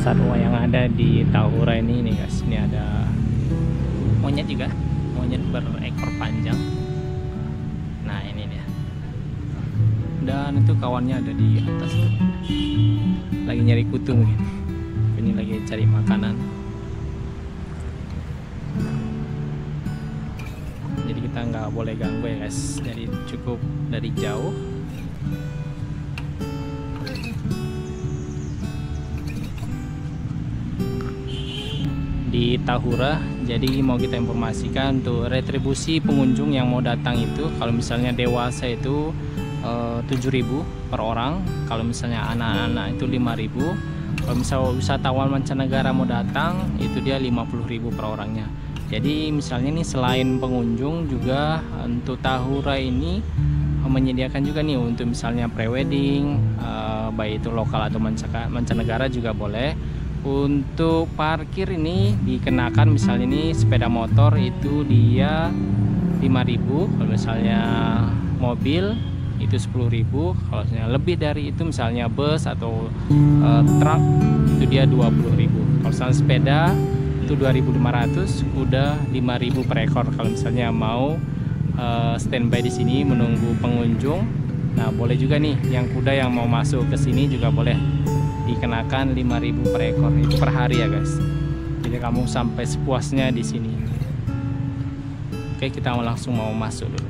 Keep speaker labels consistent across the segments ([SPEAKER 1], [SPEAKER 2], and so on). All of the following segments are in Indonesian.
[SPEAKER 1] satwa yang ada di Tahura ini nih guys. Ini ada monyet juga, monyet berekor panjang. Nah ini dia, dan itu kawannya ada di atas tuh, lagi nyari kutu mungkin. Ini lagi cari makanan. Jadi kita nggak boleh ganggu ya guys, jadi cukup dari jauh. Di Tahura, jadi mau kita informasikan untuk retribusi pengunjung yang mau datang itu, kalau misalnya dewasa itu 7.000 per orang, kalau misalnya anak-anak itu 5.000, kalau misalnya wisatawan mancanegara mau datang itu dia 50.000 per orangnya. Jadi misalnya nih selain pengunjung juga untuk Tahura ini menyediakan juga nih untuk misalnya prewedding, baik itu lokal atau mancanegara juga boleh. Untuk parkir ini dikenakan, misalnya ini sepeda motor itu dia 5.000, kalau misalnya mobil itu 10.000, kalau misalnya lebih dari itu misalnya bus atau truk itu dia 20.000. Kalau misalnya sepeda itu 2.500, kuda 5.000 per ekor. Kalau misalnya mau standby di sini menunggu pengunjung, nah boleh juga nih yang kuda yang mau masuk ke sini juga boleh dikenakan 5.000 per ekor, itu per hari ya guys. Jadi kamu sampai sepuasnya di sini. Oke, kita langsung mau masuk dulu.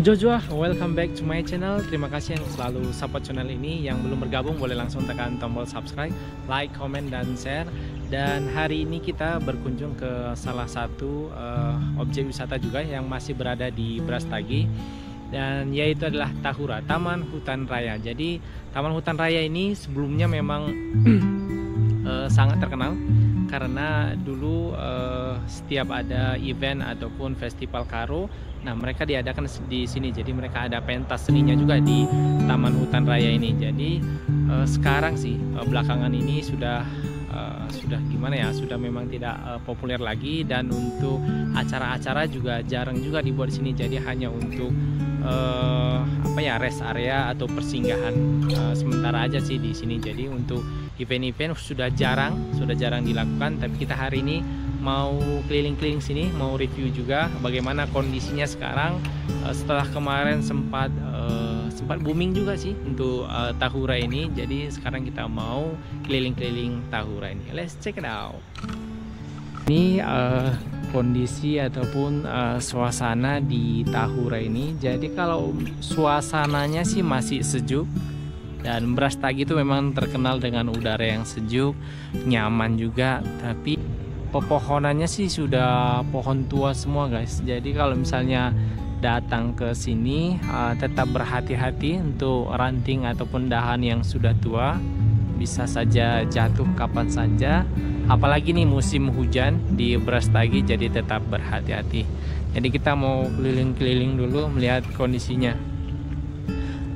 [SPEAKER 1] Jojoa, welcome back to my channel. Terima kasih yang selalu support channel ini. Yang belum bergabung boleh langsung tekan tombol subscribe, like, comment, dan share. Dan hari ini kita berkunjung ke salah satu objek wisata juga yang masih berada di Brastagi, dan yaitu adalah Tahura, Taman Hutan Raya. Jadi Taman Hutan Raya ini sebelumnya memang sangat terkenal karena dulu setiap ada event ataupun festival karo, nah mereka diadakan di sini. Jadi mereka ada pentas seninya juga di Taman Hutan Raya ini. Jadi sekarang sih belakangan ini sudah gimana ya, sudah memang tidak populer lagi, dan untuk acara-acara juga jarang juga dibuat di sini. Jadi hanya untuk rest area atau persinggahan sementara aja sih di sini. Jadi untuk event-event sudah jarang dilakukan. Tapi kita hari ini mau keliling-keliling sini, mau review juga bagaimana kondisinya sekarang setelah kemarin sempat booming juga sih untuk Tahura ini. Jadi sekarang kita mau keliling-keliling Tahura ini. Let's check it out. Ini kondisi ataupun suasana di Tahura ini. Jadi kalau suasananya sih masih sejuk, dan Brastagi itu memang terkenal dengan udara yang sejuk, nyaman juga. Tapi pepohonannya sih sudah pohon tua semua guys. Jadi kalau misalnya datang ke sini tetap berhati-hati untuk ranting ataupun dahan yang sudah tua, bisa saja jatuh kapan saja. Apalagi nih musim hujan di Brastagi, jadi tetap berhati-hati. Jadi kita mau keliling-keliling dulu melihat kondisinya.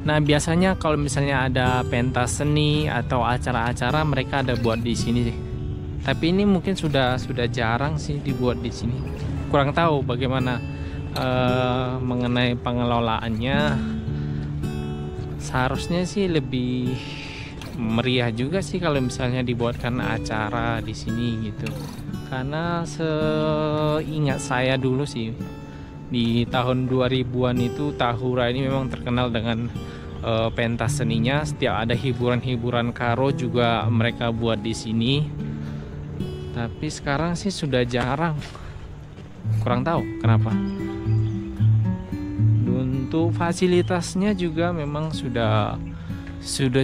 [SPEAKER 1] Nah biasanya kalau misalnya ada pentas seni atau acara-acara, mereka ada buat di sini sih. Tapi ini mungkin sudah jarang sih dibuat di sini. Kurang tahu bagaimana mengenai pengelolaannya. Seharusnya sih lebih meriah juga sih kalau misalnya dibuatkan acara di sini gitu. Karena seingat saya dulu sih Di tahun 2000-an itu Tahura ini memang terkenal dengan pentas seninya. Setiap ada hiburan-hiburan karo juga mereka buat di sini. Tapi sekarang sih sudah jarang. Kurang tahu kenapa. Untuk fasilitasnya juga memang sudah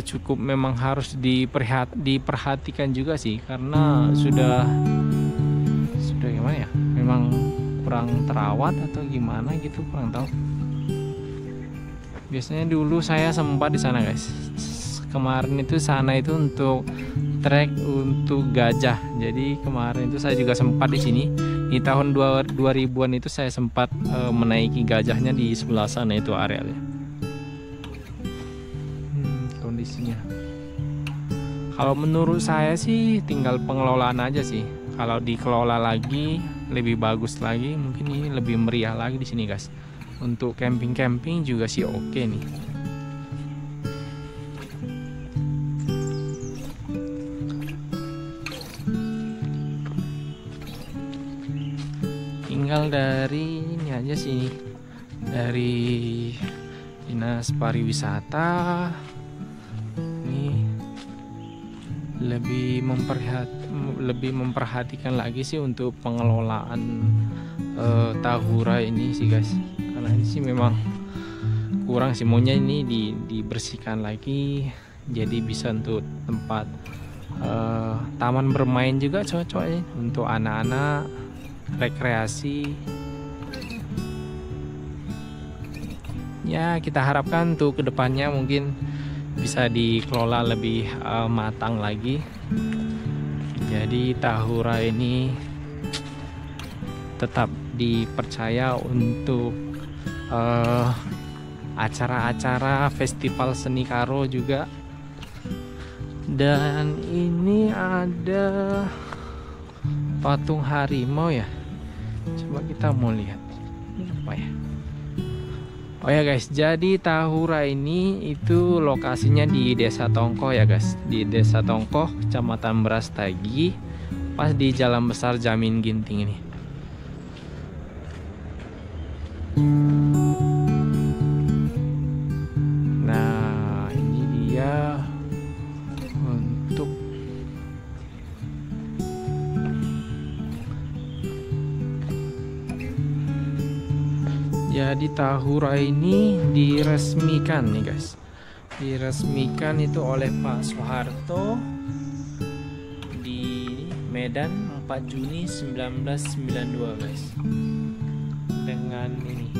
[SPEAKER 1] cukup, memang harus diperhatikan juga sih, karena sudah gimana ya, memang kurang terawat atau gimana gitu, kurang tahu. Biasanya dulu saya sempat di sana guys. Kemarin itu sana itu untuk trek untuk gajah. Jadi kemarin itu saya juga sempat di sini. Di tahun 2000-an itu saya sempat menaiki gajahnya di sebelah sana itu arealnya. Kondisinya. Kalau menurut saya sih tinggal pengelolaan aja sih. Kalau dikelola lagi lebih bagus lagi, mungkin ini lebih meriah lagi di sini guys. Untuk camping juga sih oke nih. Tinggal dari ini aja sih, dari Dinas Pariwisata ini lebih memperhatikan lagi sih untuk pengelolaan Tahura ini sih guys. Karena ini sih memang kurang sih, maunya ini dibersihkan lagi, jadi bisa untuk tempat taman bermain juga cocok ya, untuk anak-anak rekreasi. Ya kita harapkan untuk kedepannya mungkin bisa dikelola lebih matang lagi. Jadi Tahura ini tetap dipercaya untuk acara-acara festival seni karo juga. Dan ini ada patung harimau ya. Coba kita mau lihat ini apa ya. Oh ya guys, jadi Tahura ini itu lokasinya di Desa Tongkoh ya guys. Di Desa Tongkoh, Kecamatan Brastagi, pas di Jalan Besar Jamin Ginting ini. Nah, ini dia untuk jadi Tahura ini diresmikan nih guys. Diresmikan itu oleh Pak Soeharto di Medan 4 Juni 1992 guys. Dengan ini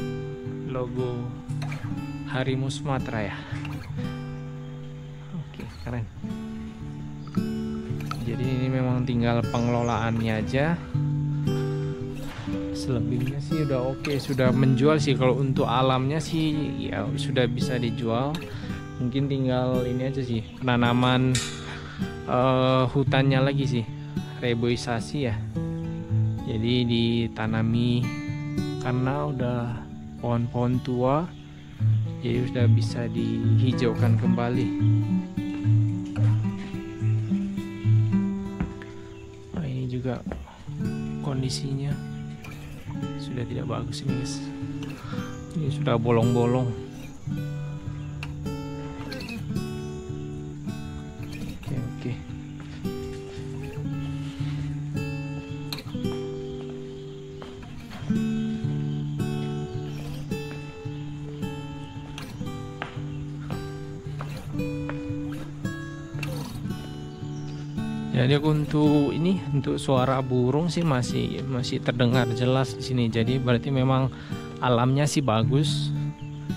[SPEAKER 1] logo harimau Sumatera ya. Oke, keren. Jadi ini memang tinggal pengelolaannya aja. Selebihnya sih udah oke, sudah menjual sih. Kalau untuk alamnya sih ya sudah bisa dijual. Mungkin tinggal ini aja sih, penanaman hutannya lagi sih, reboisasi ya. Jadi ditanami karena udah pohon-pohon tua, jadi sudah bisa dihijaukan kembali. Nah ini juga kondisinya sudah tidak bagus ini guys. Ini sudah bolong-bolong. Oke. Jadi untuk suara burung sih masih terdengar jelas di sini. Jadi berarti memang alamnya sih bagus.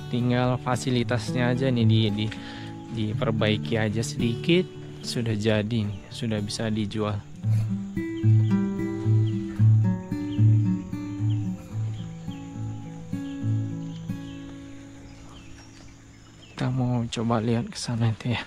[SPEAKER 1] Tinggal fasilitasnya aja nih diperbaiki aja sedikit, sudah jadi nih, sudah bisa dijual. Kita mau coba lihat ke sana itu ya.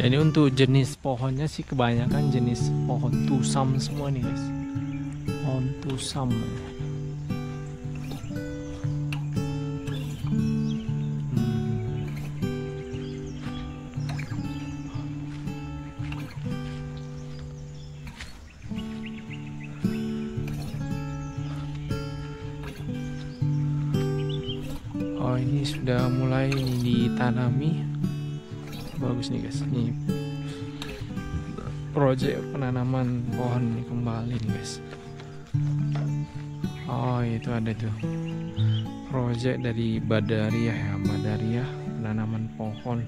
[SPEAKER 1] Jadi untuk jenis pohonnya sih kebanyakan jenis pohon tusam semua nih guys. Onto Sam. Oh, ini sudah mulai ditanami. Bagus nih guys. Ini proyek penanaman pohon ini kembali nih guys. Oh, itu ada tuh proyek dari Badariah ya, Badariah penanaman pohon.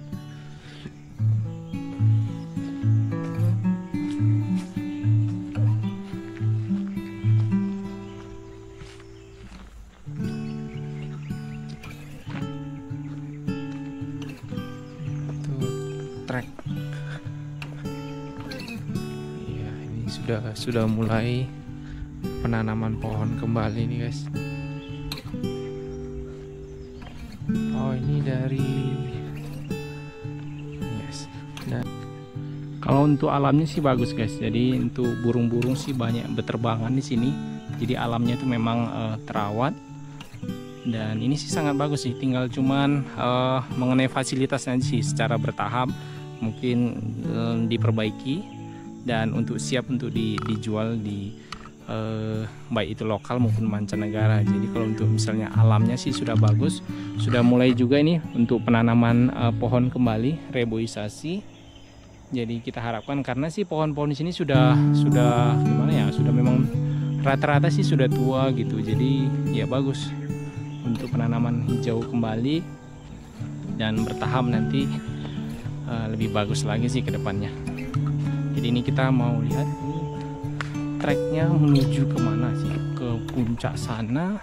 [SPEAKER 1] Trek. Iya, ini sudah mulai penanaman pohon kembali nih guys. Oh, ini dari yes. Dan kalau untuk alamnya sih bagus guys. Jadi untuk burung-burung sih banyak berterbangan di sini. Jadi alamnya itu memang terawat. Dan ini sih sangat bagus sih. Tinggal cuman mengenai fasilitasnya sih secara bertahap mungkin diperbaiki dan untuk siap untuk dijual di baik itu lokal maupun mancanegara. Jadi kalau untuk misalnya alamnya sih sudah bagus, sudah mulai juga ini untuk penanaman pohon kembali, reboisasi. Jadi kita harapkan karena sih pohon-pohon di sini sudah gimana ya, sudah memang rata-rata sih sudah tua gitu. Jadi ya bagus untuk penanaman hijau kembali dan bertahap nanti lebih bagus lagi sih ke depannya. Jadi ini kita mau lihat ini treknya menuju kemana sih, ke puncak sana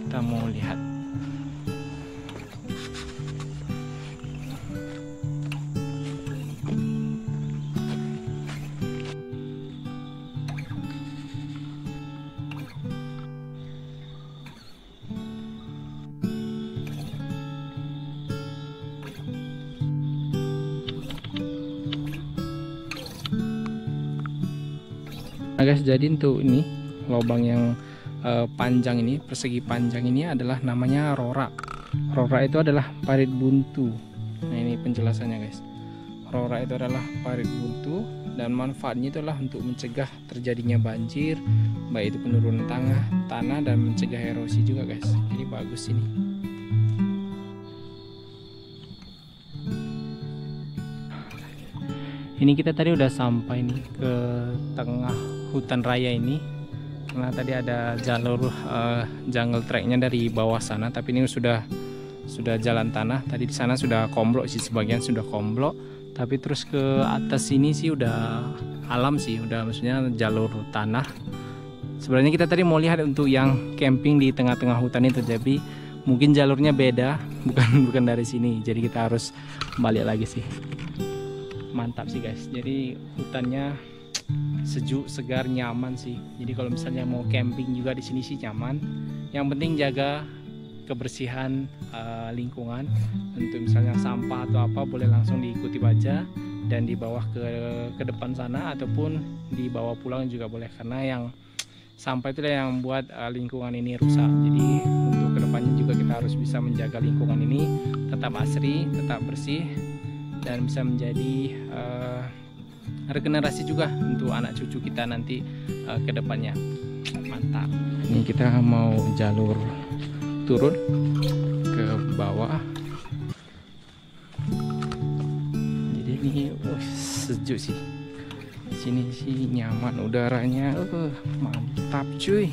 [SPEAKER 1] kita mau lihat. Nah guys, jadi untuk ini lubang yang panjang ini, persegi panjang ini adalah namanya rora. Rora itu adalah parit buntu. Nah ini penjelasannya guys. Rora itu adalah parit buntu dan manfaatnya itu adalah untuk mencegah terjadinya banjir, baik itu penurunan tanah dan mencegah erosi juga guys. Jadi bagus ini. Ini kita tadi udah sampai nih ke tengah hutan raya ini, karena tadi ada jalur jungle tracknya dari bawah sana, tapi ini sudah jalan tanah. Tadi di sana sudah komblok sih, sebagian sudah komblok, tapi terus ke atas sini sih udah alam sih, udah maksudnya jalur tanah. Sebenarnya kita tadi mau lihat untuk yang camping di tengah-tengah hutan itu, tapi mungkin jalurnya beda, bukan dari sini, jadi kita harus balik lagi sih. Mantap sih guys, jadi hutannya sejuk, segar, nyaman sih. Jadi kalau misalnya mau camping juga di sini sih nyaman. Yang penting jaga kebersihan lingkungan. Untuk misalnya sampah atau apa boleh langsung diikuti baja dan dibawa ke depan sana ataupun dibawa pulang juga boleh, karena yang sampah itu yang membuat lingkungan ini rusak. Jadi untuk kedepannya juga kita harus bisa menjaga lingkungan ini tetap asri, tetap bersih, dan bisa menjadi regenerasi juga untuk anak cucu kita nanti ke depannya. Mantap. Ini kita mau jalur turun ke bawah. Jadi ini sejuk sih. Di sini sih nyaman udaranya. Mantap cuy.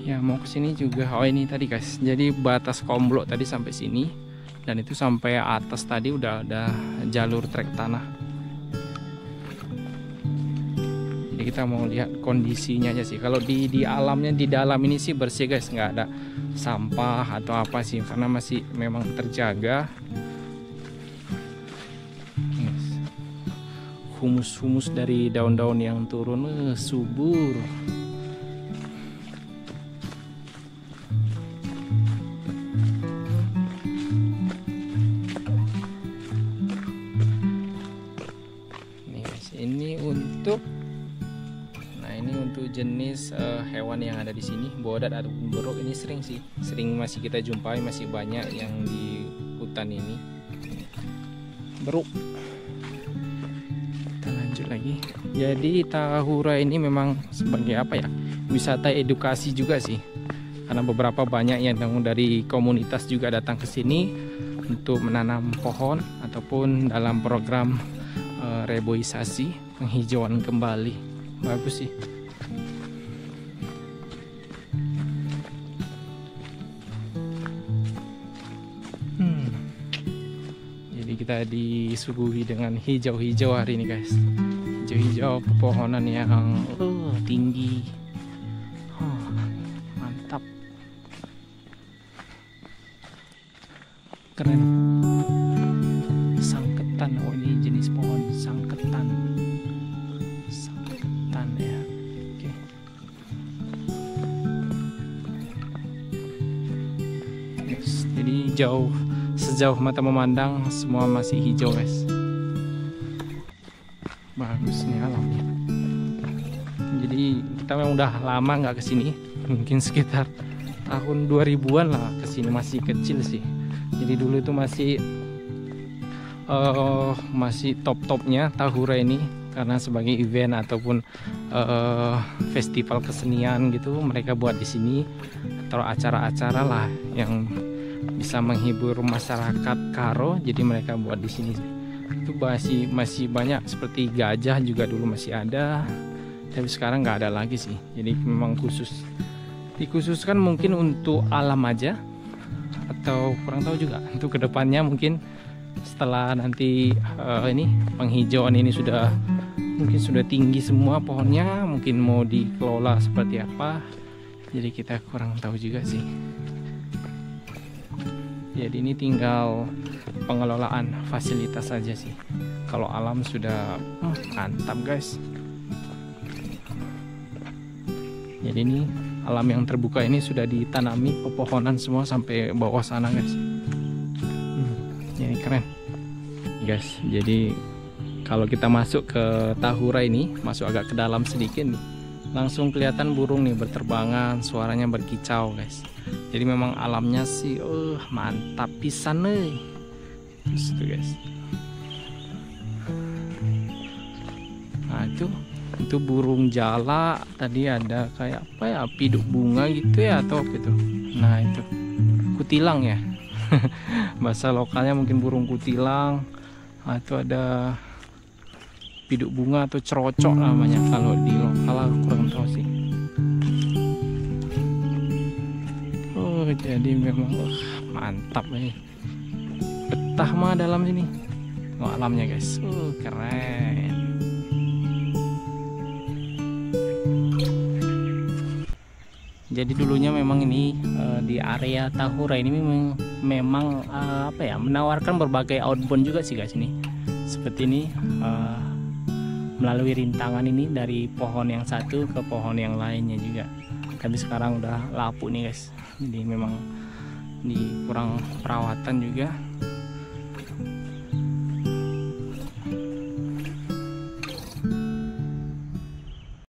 [SPEAKER 1] Ya mau ke sini juga. Oh ini tadi guys. Jadi batas komblok tadi sampai sini. Dan itu sampai atas tadi udah ada jalur trek tanah. Jadi kita mau lihat kondisinya aja sih. Kalau di alamnya di dalam ini sih bersih guys, nggak ada sampah atau apa sih, karena masih memang terjaga. Humus-humus dari daun-daun yang turun subur. Ini tutup. Nah ini untuk jenis hewan yang ada di sini, bodat ataupun beruk ini sering masih kita jumpai, masih banyak yang di hutan ini. Beruk. Kita lanjut lagi. Jadi Tahura ini memang sebagai apa ya, wisata edukasi juga sih, karena beberapa banyak yang dari komunitas juga datang ke sini untuk menanam pohon ataupun dalam program reboisasi, penghijauan kembali. Bagus sih. Jadi kita disuguhi dengan hijau-hijau hari ini guys. Hijau-hijau, pepohonan yang tinggi. Mantap. Keren. Sangketan, oh ini jenis pohon sangketan. Sangketan ya. Oke. Yes, jadi sejauh mata memandang semua masih hijau guys. Bagus nih alamnya. Jadi kita memang udah lama nggak kesini, mungkin sekitar tahun 2000-an lah kesini, masih kecil sih. Jadi dulu itu masih top-topnya Tahura ini, karena sebagai event ataupun festival kesenian gitu mereka buat di sini, atau acara-acara lah yang bisa menghibur masyarakat Karo. Jadi mereka buat di sini. Itu masih banyak, seperti gajah juga dulu masih ada, tapi sekarang nggak ada lagi sih. Jadi memang dikhususkan mungkin untuk alam aja, atau kurang tahu juga untuk kedepannya mungkin setelah nanti ini penghijauan ini mungkin sudah tinggi semua pohonnya, mungkin mau dikelola seperti apa, jadi kita kurang tahu juga sih. Jadi ini tinggal pengelolaan fasilitas saja sih. Kalau alam sudah mantap guys. Jadi ini alam yang terbuka ini sudah ditanami pepohonan semua sampai bawah sana guys. Ini keren guys. Jadi kalau kita masuk ke Tahura ini, masuk agak ke dalam sedikit nih, langsung kelihatan burung nih berterbangan, suaranya berkicau guys. Jadi memang alamnya sih mantap pisan nih. Terus tuh guys. Nah itu burung jala, tadi ada kayak apa ya, piduk bunga gitu ya atau apa itu. Nah itu kutilang ya. Bahasa lokalnya mungkin burung kutilang. Nah, itu ada piduk bunga atau cerocok namanya kalau di lokal, aku kurang tahu sih. Jadi memang mantap nih, betah mah dalam sini. Alamnya guys, keren. Jadi dulunya memang ini di area Tahura ini memang apa ya, menawarkan berbagai outbound juga sih guys ini. Seperti ini melalui rintangan ini dari pohon yang satu ke pohon yang lainnya juga. Tapi sekarang udah lapuk nih guys. Jadi memang kurang perawatan juga.